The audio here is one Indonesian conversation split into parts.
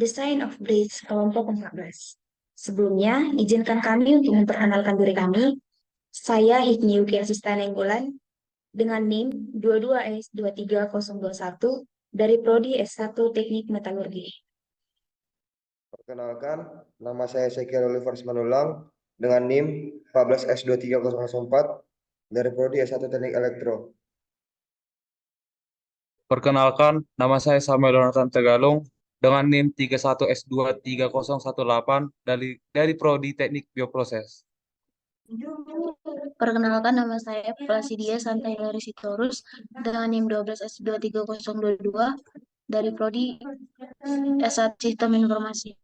Design of Bridge kelompok 14. Sebelumnya, izinkan kami untuk memperkenalkan diri kami. Saya Hikmi Yuki Asista Nenggolan dengan NIM 22S23021 dari Prodi S1 Teknik Metalurgi. Perkenalkan, nama saya Sekir Oliver Simanulang dengan NIM 14S23004 dari Prodi S1 Teknik Elektro. Perkenalkan, nama saya Samuel Jonathan Tegalung dengan NIM 31S23018 dari Prodi Teknik Bioproses. Perkenalkan, nama saya Plasidia Santaylari Sitorus dengan NIM 12S23022 dari Prodi S1 Sistem Informasi.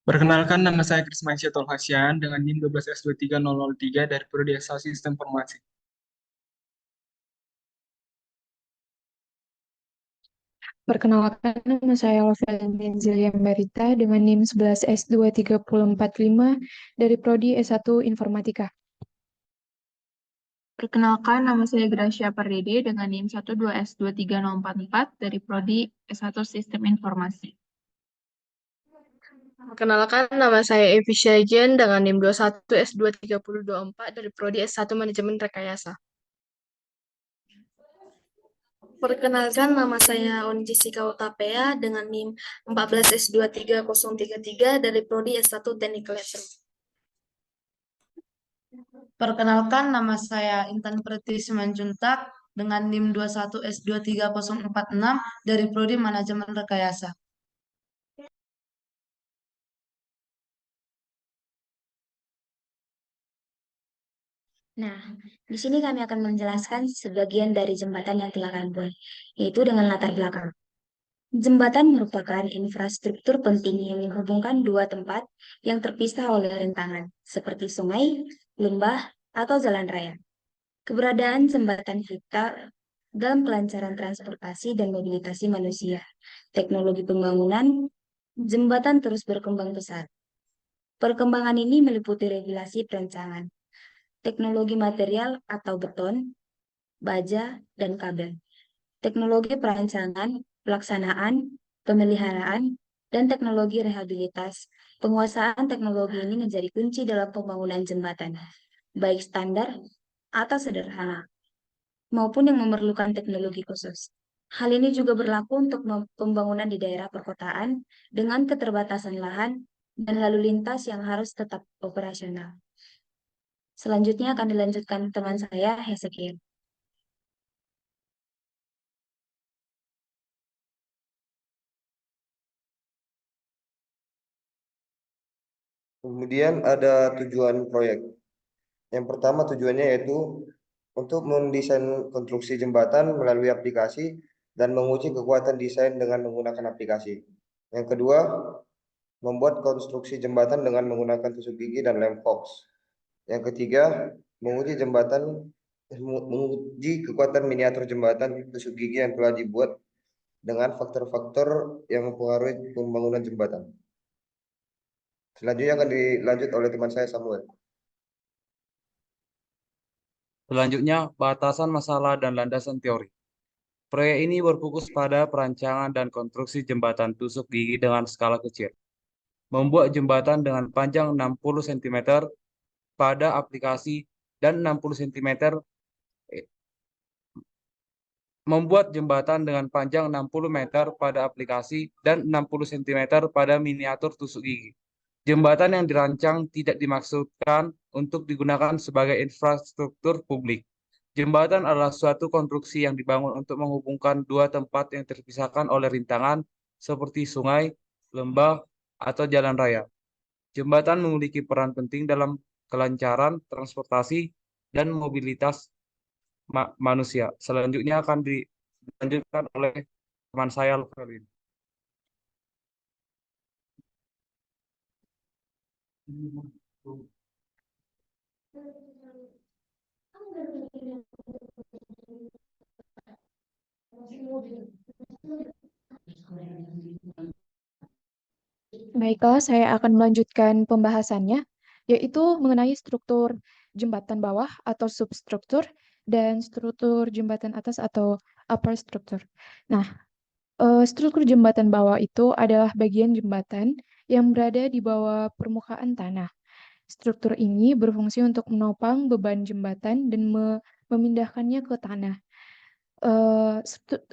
Perkenalkan, nama saya Krismansyah Tolhasyan dengan NIM 12S23003 dari Prodi S1 Sistem Informasi. Perkenalkan, nama saya Lovel Benzilia Merita dengan NIM 11S23045 dari Prodi S1 Informatika. Perkenalkan, nama saya Gracia Pardede dengan NIM 12S23044 dari Prodi S1 Sistem Informasi. Perkenalkan, nama saya Evi Syajen dengan NIM 21S23024 dari Prodi S1 Manajemen Rekayasa. Perkenalkan, nama saya Oni Jessica Utapea dengan NIM 14S23033 dari Prodi S1 Teknik Elektro. Perkenalkan, nama saya Intan Preti Simanjuntak dengan NIM 21S23046 dari Prodi Manajemen Rekayasa. Nah, di sini kami akan menjelaskan sebagian dari jembatan yang telah kami buat, yaitu dengan latar belakang. Jembatan merupakan infrastruktur penting yang menghubungkan dua tempat yang terpisah oleh rintangan, seperti sungai, lembah, atau jalan raya. Keberadaan jembatan vital dalam kelancaran transportasi dan mobilitasi manusia. Teknologi pembangunan jembatan terus berkembang pesat. Perkembangan ini meliputi regulasi perancangan, teknologi material atau beton, baja, dan kabel, teknologi perancangan, pelaksanaan, pemeliharaan, dan teknologi rehabilitas. Penguasaan teknologi ini menjadi kunci dalam pembangunan jembatan, baik standar atau sederhana, maupun yang memerlukan teknologi khusus. Hal ini juga berlaku untuk pembangunan di daerah perkotaan dengan keterbatasan lahan dan lalu lintas yang harus tetap operasional. Selanjutnya akan dilanjutkan teman saya, Hezekiel. Kemudian ada tujuan proyek. Yang pertama tujuannya yaitu untuk mendesain konstruksi jembatan melalui aplikasi dan menguji kekuatan desain dengan menggunakan aplikasi. Yang kedua, membuat konstruksi jembatan dengan menggunakan tusuk gigi dan lem Fox. Yang ketiga, menguji kekuatan miniatur jembatan tusuk gigi yang telah dibuat dengan faktor-faktor yang mempengaruhi pembangunan jembatan. Selanjutnya akan dilanjut oleh teman saya Samuel. Selanjutnya, batasan masalah dan landasan teori. Proyek ini berfokus pada perancangan dan konstruksi jembatan tusuk gigi dengan skala kecil. Membuat jembatan dengan panjang 60 cm pada aplikasi dan 60 cm membuat jembatan dengan panjang 60 meter pada aplikasi dan 60 cm pada miniatur tusuk gigi. Jembatan yang dirancang tidak dimaksudkan untuk digunakan sebagai infrastruktur publik. Jembatan adalah suatu konstruksi yang dibangun untuk menghubungkan dua tempat yang terpisahkan oleh rintangan seperti sungai, lembah, atau jalan raya. Jembatan memiliki peran penting dalam kelancaran transportasi dan mobilitas manusia. Selanjutnya akan dilanjutkan oleh teman saya, Lovelin. Baiklah, saya akan melanjutkan pembahasannya, yaitu mengenai struktur jembatan bawah atau substruktur dan struktur jembatan atas atau upper structure. Nah, Struktur jembatan bawah itu adalah bagian jembatan yang berada di bawah permukaan tanah. Struktur ini berfungsi untuk menopang beban jembatan dan memindahkannya ke tanah.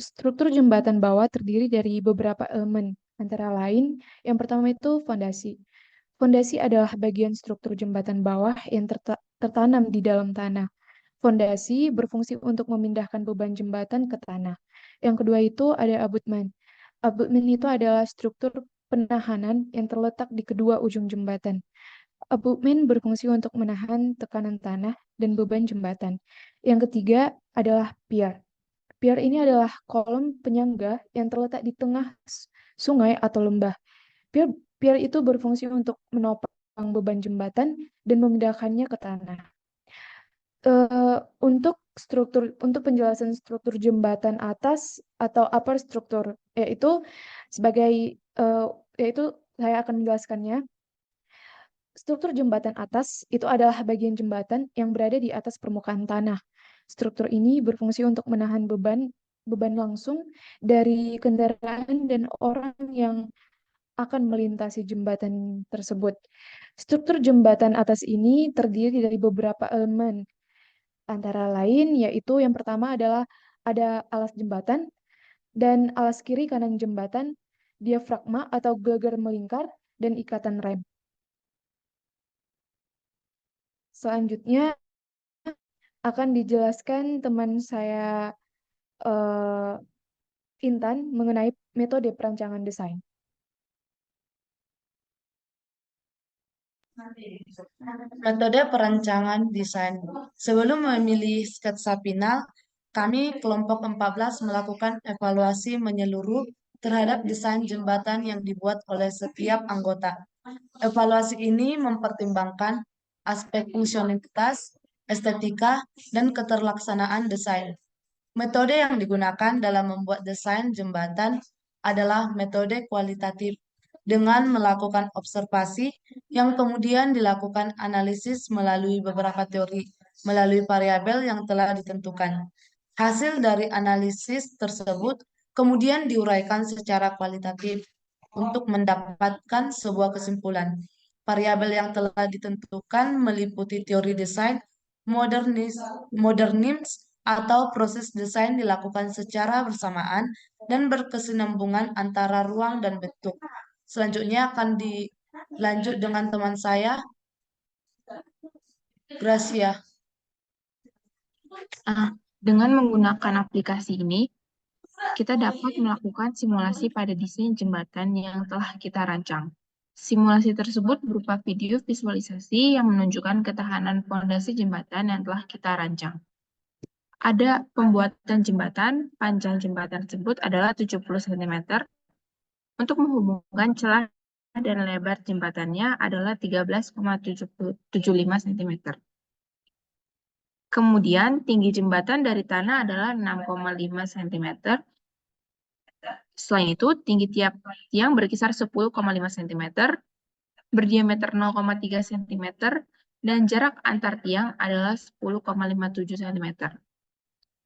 Struktur jembatan bawah terdiri dari beberapa elemen, antara lain yang pertama itu fondasi. Fondasi adalah bagian struktur jembatan bawah yang tertanam di dalam tanah. Fondasi berfungsi untuk memindahkan beban jembatan ke tanah. Yang kedua itu ada abutmen. Abutmen itu adalah struktur penahanan yang terletak di kedua ujung jembatan. Abutmen berfungsi untuk menahan tekanan tanah dan beban jembatan. Yang ketiga adalah pier. Pier ini adalah kolom penyangga yang terletak di tengah sungai atau lembah. Pier, pier itu berfungsi untuk menopang beban jembatan dan memindahkannya ke tanah. Untuk penjelasan struktur jembatan atas atau upper struktur, yaitu yaitu saya akan menjelaskannya. Struktur jembatan atas itu adalah bagian jembatan yang berada di atas permukaan tanah. Struktur ini berfungsi untuk menahan beban langsung dari kendaraan dan orang yang akan melintasi jembatan tersebut. Struktur jembatan atas ini terdiri dari beberapa elemen, antara lain yaitu yang pertama adalah ada alas jembatan dan alas kiri kanan jembatan, diafragma atau gegar melingkar, dan ikatan rem. Selanjutnya akan dijelaskan teman saya Intan mengenai metode perancangan desain. Metode perancangan desain. Sebelum memilih sketsa final, kami kelompok 14 melakukan evaluasi menyeluruh terhadap desain jembatan yang dibuat oleh setiap anggota. Evaluasi ini mempertimbangkan aspek fungsionalitas, estetika, dan keterlaksanaan desain. Metode yang digunakan dalam membuat desain jembatan adalah metode kualitatif dengan melakukan observasi yang kemudian dilakukan analisis melalui beberapa teori, melalui variabel yang telah ditentukan. Hasil dari analisis tersebut kemudian diuraikan secara kualitatif untuk mendapatkan sebuah kesimpulan. Variabel yang telah ditentukan meliputi teori desain, modernisme, atau proses desain dilakukan secara bersamaan dan berkesinambungan antara ruang dan bentuk. Selanjutnya akan dilanjut dengan teman saya, Gracia. Dengan menggunakan aplikasi ini, kita dapat melakukan simulasi pada desain jembatan yang telah kita rancang. Simulasi tersebut berupa video visualisasi yang menunjukkan ketahanan fondasi jembatan yang telah kita rancang. Ada pembuatan jembatan, panjang jembatan tersebut adalah 70 cm. Untuk menghubungkan celah dan lebar jembatannya adalah 13,75 cm. Kemudian tinggi jembatan dari tanah adalah 6,5 cm. Selain itu, tinggi tiap tiang berkisar 10,5 cm, berdiameter 0,3 cm, dan jarak antar tiang adalah 10,57 cm.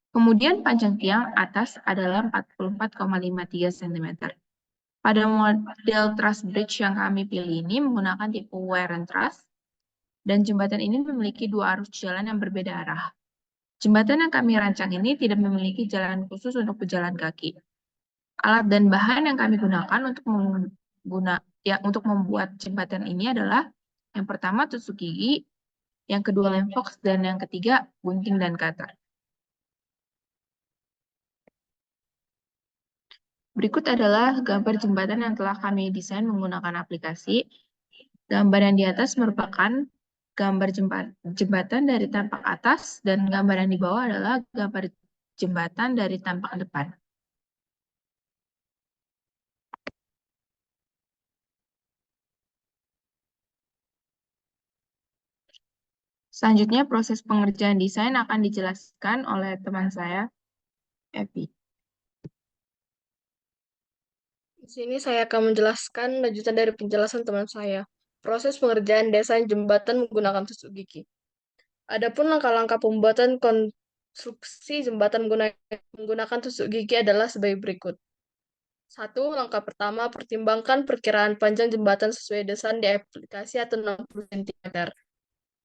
Kemudian panjang tiang atas adalah 44,53 cm. Pada model truss bridge yang kami pilih ini menggunakan tipe wear and truss, dan jembatan ini memiliki dua arus jalan yang berbeda arah. Jembatan yang kami rancang ini tidak memiliki jalan khusus untuk pejalan kaki. Alat dan bahan yang kami gunakan untuk membuat jembatan ini adalah yang pertama tusuk gigi, yang kedua lem fox, dan yang ketiga gunting dan cutter. Berikut adalah gambar jembatan yang telah kami desain menggunakan aplikasi. Gambar yang di atas merupakan gambar jembatan dari tampak atas, dan gambar yang di bawah adalah gambar jembatan dari tampak depan. Selanjutnya, proses pengerjaan desain akan dijelaskan oleh teman saya, Evi. Di sini saya akan menjelaskan lanjutan dari penjelasan teman saya. Proses pengerjaan desain jembatan menggunakan tusuk gigi. Adapun langkah-langkah pembuatan konstruksi jembatan menggunakan tusuk gigi adalah sebagai berikut. 1. Langkah pertama, pertimbangkan perkiraan panjang jembatan sesuai desain di aplikasi atau 60 cm.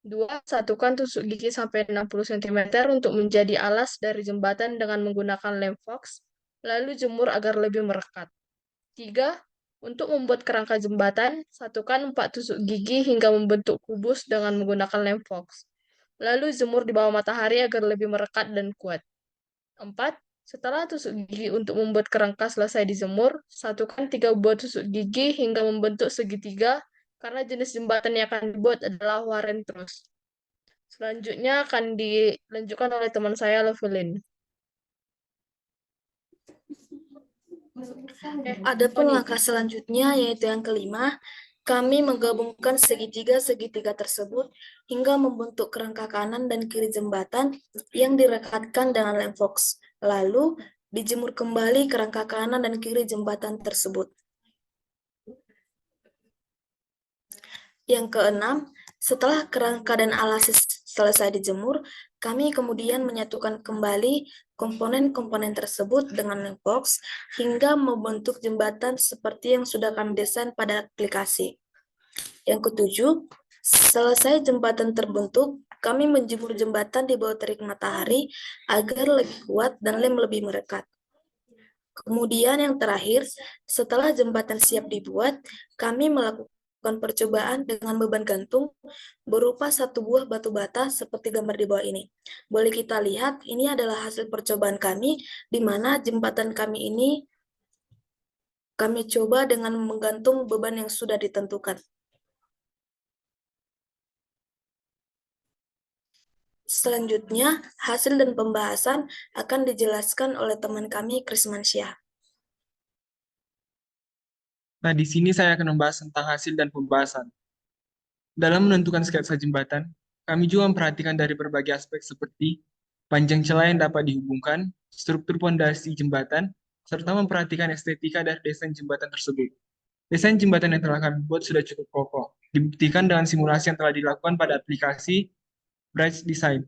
2. Satukan tusuk gigi sampai 60 cm untuk menjadi alas dari jembatan dengan menggunakan lem fox, lalu jemur agar lebih merekat. 3. Untuk membuat kerangka jembatan, satukan 4 tusuk gigi hingga membentuk kubus dengan menggunakan lem fox. Lalu jemur di bawah matahari agar lebih merekat dan kuat. 4. Setelah tusuk gigi untuk membuat kerangka selesai dijemur, satukan 3 buah tusuk gigi hingga membentuk segitiga karena jenis jembatan yang akan dibuat adalah waren truss. Selanjutnya akan dilanjutkan oleh teman saya, Lovelin. Adapun langkah selanjutnya yaitu yang kelima, kami menggabungkan segitiga-segitiga tersebut hingga membentuk kerangka kanan dan kiri jembatan yang direkatkan dengan lem fox. Lalu dijemur kembali kerangka kanan dan kiri jembatan tersebut. Yang keenam, setelah kerangka dan alas selesai dijemur, kami kemudian menyatukan kembali komponen-komponen tersebut dengan lem fox hingga membentuk jembatan seperti yang sudah kami desain pada aplikasi. Yang ketujuh, selesai jembatan terbentuk, kami menjemur jembatan di bawah terik matahari agar lebih kuat dan lem lebih merekat. Kemudian yang terakhir, setelah jembatan siap dibuat, kami melakukan percobaan dengan beban gantung berupa 1 buah batu bata seperti gambar di bawah ini. Boleh kita lihat, ini adalah hasil percobaan kami, di mana jembatan kami ini kami coba dengan menggantung beban yang sudah ditentukan. Selanjutnya, hasil dan pembahasan akan dijelaskan oleh teman kami, Krismansyah. Nah, di sini saya akan membahas tentang hasil dan pembahasan. Dalam menentukan sketsa jembatan, kami juga memperhatikan dari berbagai aspek seperti panjang celah yang dapat dihubungkan, struktur pondasi jembatan, serta memperhatikan estetika dari desain jembatan tersebut. Desain jembatan yang telah kami buat sudah cukup kokoh, dibuktikan dengan simulasi yang telah dilakukan pada aplikasi Bridge Design.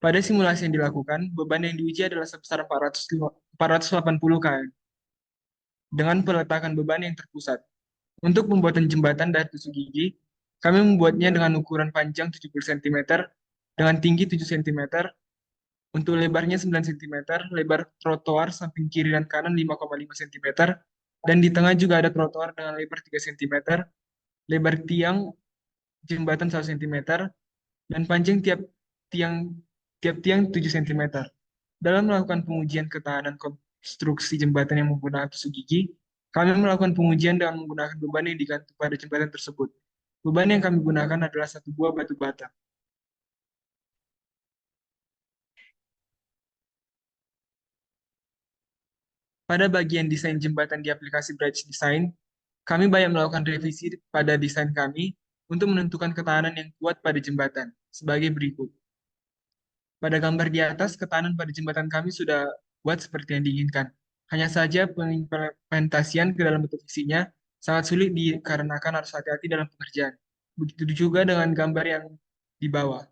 Pada simulasi yang dilakukan, beban yang diuji adalah sebesar 480 kN, dengan peletakan beban yang terpusat. Untuk pembuatan jembatan dari tusuk gigi, kami membuatnya dengan ukuran panjang 70 cm, dengan tinggi 7 cm, untuk lebarnya 9 cm, lebar trotoar samping kiri dan kanan 5,5 cm, dan di tengah juga ada trotoar dengan lebar 3 cm, lebar tiang jembatan 1 cm, dan panjang tiap tiang 7 cm. Dalam melakukan pengujian ketahanan konstruksi jembatan yang menggunakan tusuk gigi, kami melakukan pengujian dengan menggunakan beban yang digantung pada jembatan tersebut. Beban yang kami gunakan adalah 1 buah batu bata. Pada bagian desain jembatan di aplikasi Bridge Design, kami banyak melakukan revisi pada desain kami untuk menentukan ketahanan yang kuat pada jembatan, sebagai berikut. Pada gambar di atas, ketahanan pada jembatan kami sudah buat seperti yang diinginkan. Hanya saja pengimplementasian ke dalam bentuk visinya sangat sulit dikarenakan harus hati-hati dalam pengerjaan. Begitu juga dengan gambar yang di bawah.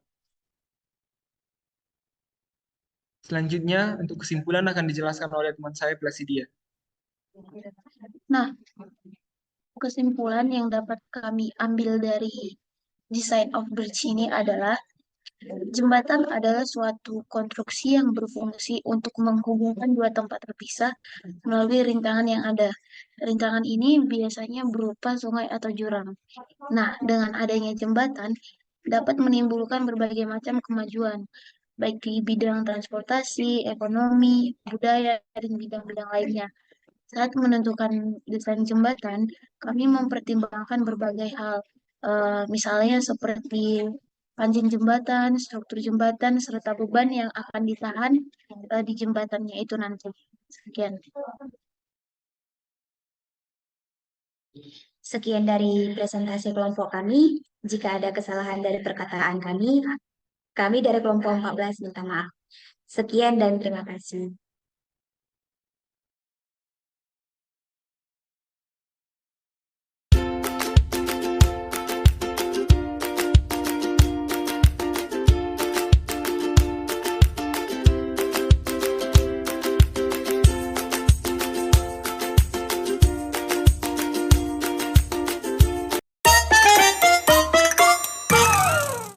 Selanjutnya, untuk kesimpulan akan dijelaskan oleh teman saya, Placidia. Nah, kesimpulan yang dapat kami ambil dari design of bridge ini adalah jembatan adalah suatu konstruksi yang berfungsi untuk menghubungkan dua tempat terpisah melalui rintangan yang ada. Rintangan ini biasanya berupa sungai atau jurang. Nah, dengan adanya jembatan dapat menimbulkan berbagai macam kemajuan, baik di bidang transportasi, ekonomi, budaya, dan bidang-bidang lainnya. Saat menentukan desain jembatan, kami mempertimbangkan berbagai hal, misalnya seperti panjang jembatan, struktur jembatan, serta beban yang akan ditahan di jembatannya itu nanti. Sekian. Sekian dari presentasi kelompok kami. Jika ada kesalahan dari perkataan kami dari kelompok 14 minta maaf. Sekian dan terima kasih.